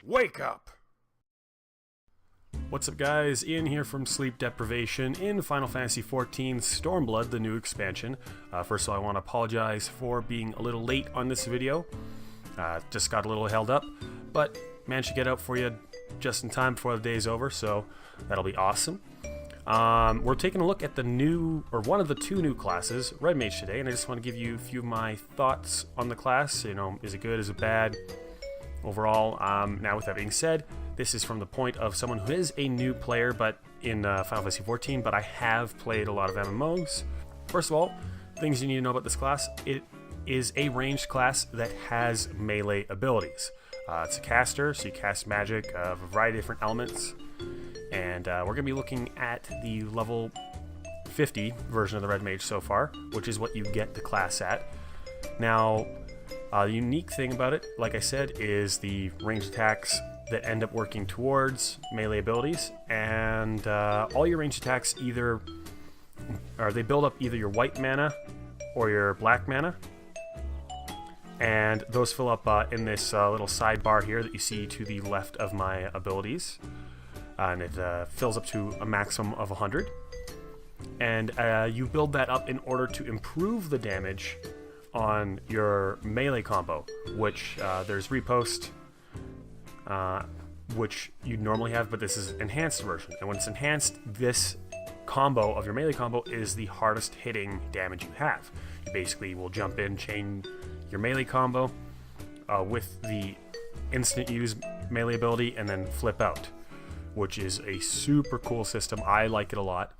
Wake up! What's up guys, Ian here from Sleep Deprivation in Final Fantasy XIV Stormblood, the new expansion. First of all, I want to apologize for being a little late on this video. Just got a little held up, but managed to get out for you just in time before the day's over, so that'll be awesome. We're taking a look at the new, or one of the two new classes, Red Mage today, and I just want to give you a few of my thoughts on the class. You know, is it good, is it bad? Overall, now with that being said, this is from the point of someone who is a new player but in Final Fantasy XIV, but I have played a lot of MMOs. First of all, things you need to know about this class: it is a ranged class that has melee abilities. It's a caster, so you cast magic of a variety of different elements, and we're going to be looking at the level 50 version of the Red Mage so far, which is what you get the class at. Now, the unique thing about it, like I said, is the ranged attacks that end up working towards melee abilities, and all your ranged attacks they build up either your white mana or your black mana, and those fill up in this little sidebar here that you see to the left of my abilities, and it fills up to a maximum of 100, and you build that up in order to improve the damage on your melee combo, which there's riposte, which you'd normally have, but this is enhanced version. And when it's enhanced, this combo of your melee combo is the hardest hitting damage you have. You basically will jump in, chain your melee combo with the instant use melee ability, and then flip out, which is a super cool system. I like it a lot.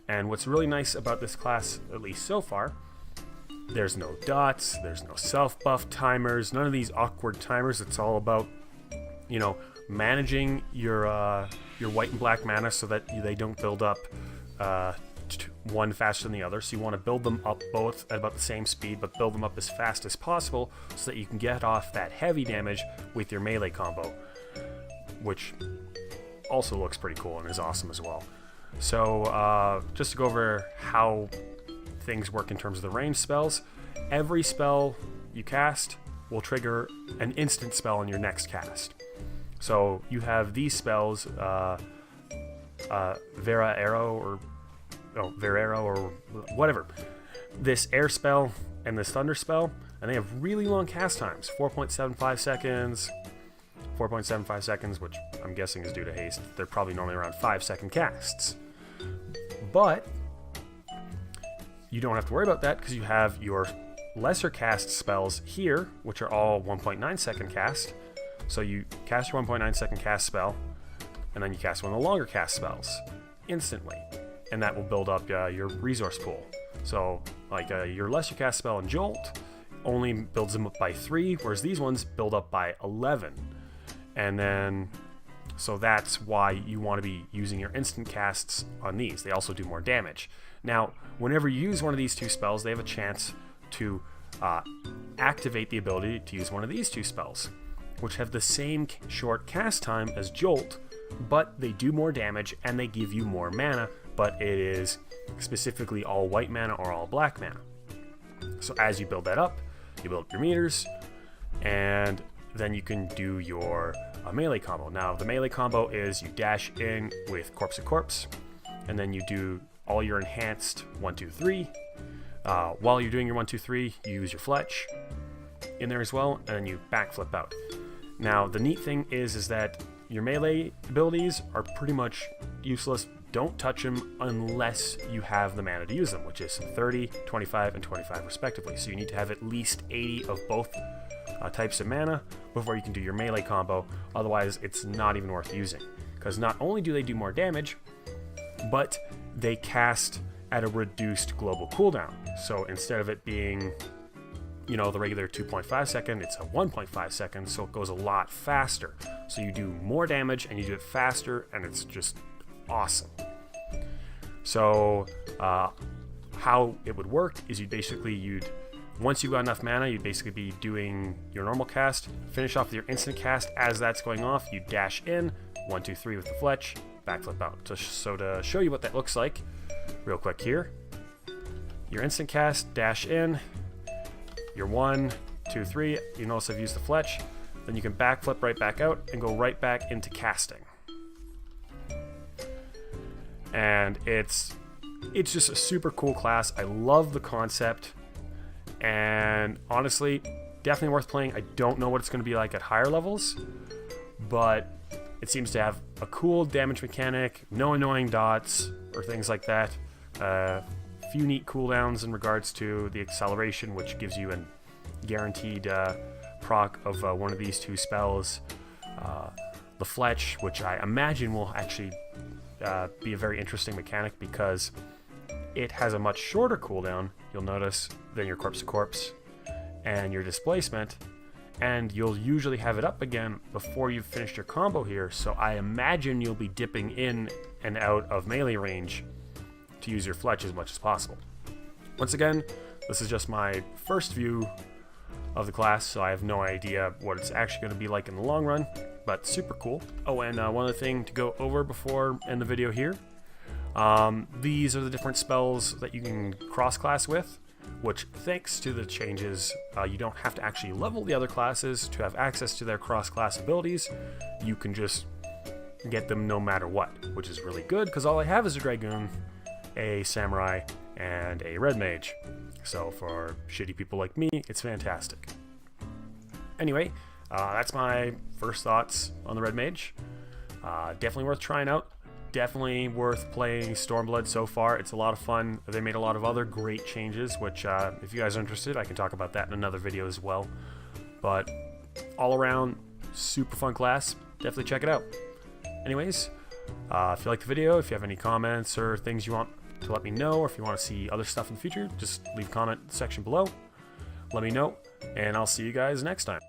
And what's really nice about this class, at least so far, there's no dots, there's no self-buff timers, none of these awkward timers. It's all about, you know, managing your white and black mana so that they don't build up one faster than the other. So you want to build them up both at about the same speed, but build them up as fast as possible so that you can get off that heavy damage with your melee combo, which also looks pretty cool and is awesome as well. So just to go over how things work in terms of the ranged spells, every spell you cast will trigger an instant spell in your next cast. So you have these spells, Verarrow or whatever, this air spell and this thunder spell, and they have really long cast times, 4.75 seconds, which I'm guessing is due to haste. They're probably normally around 5-second casts, but you don't have to worry about that because you have your lesser cast spells here, which are all 1.9 second cast. So you cast your 1.9 second cast spell, and then you cast one of the longer cast spells instantly, and that will build up your resource pool. So like your lesser cast spell in Jolt only builds them up by 3, whereas these ones build up by 11. And then, so that's why you want to be using your instant casts on these. They also do more damage. Now, whenever you use one of these two spells, they have a chance to activate the ability to use one of these two spells, which have the same short cast time as Jolt, but they do more damage and they give you more mana, but it is specifically all white mana or all black mana. So as you build that up, you build up your meters, and then you can do your melee combo. Now, the melee combo is you dash in with Corpse to Corpse, and then you do all your enhanced 1, 2, 3. While you're doing your 1, 2, 3, you use your Fletch in there as well, and then you backflip out. Now, the neat thing is that your melee abilities are pretty much useless. Don't touch them unless you have the mana to use them, which is 30, 25, and 25 respectively. So you need to have at least 80 of both types of mana before you can do your melee combo. Otherwise, it's not even worth using, because not only do they do more damage, but they cast at a reduced global cooldown. So instead of it being, you know, the regular 2.5 second, it's a 1.5 second, so it goes a lot faster. So you do more damage and you do it faster, and it's just awesome. So how it would work is once you got enough mana, you'd basically be doing your normal cast, finish off with your instant cast. As that's going off, you dash in, 1, 2, 3 with the Fletch, backflip out. So to show you what that looks like real quick here, your instant cast, dash in, your 1, 2, 3, you notice I've used the Fletch, then you can backflip right back out and go right back into casting. And it's just a super cool class. I love the concept, and honestly, definitely worth playing. I don't know what it's going to be like at higher levels, but it seems to have a cool damage mechanic, no annoying dots or things like that. A few neat cooldowns in regards to the acceleration, which gives you a guaranteed proc of one of these two spells. The Ffxiv, which I imagine will actually be a very interesting mechanic because it has a much shorter cooldown, you'll notice, than your Corpse to Corpse and your Displacement, and you'll usually have it up again before you've finished your combo here, so I imagine you'll be dipping in and out of melee range to use your Ffxiv as much as possible. Once again, this is just my first view of the class, so I have no idea what it's actually going to be like in the long run, but super cool. Oh, and one other thing to go over before I end the video here. These are the different spells that you can cross-class with, which, thanks to the changes, you don't have to actually level the other classes to have access to their cross-class abilities. You can just get them no matter what, which is really good, because all I have is a Dragoon, a Samurai, and a Red Mage. So for shitty people like me, it's fantastic. Anyway, that's my first thoughts on the Red Mage. Definitely worth trying out. Definitely worth playing Stormblood so far. It's a lot of fun. They made a lot of other great changes, which if you guys are interested, I can talk about that in another video as well. But all around, super fun class. Definitely check it out. Anyways, if you like the video, if you have any comments or things you want to let me know, or if you want to see other stuff in the future, just leave a comment section below. Let me know, and I'll see you guys next time.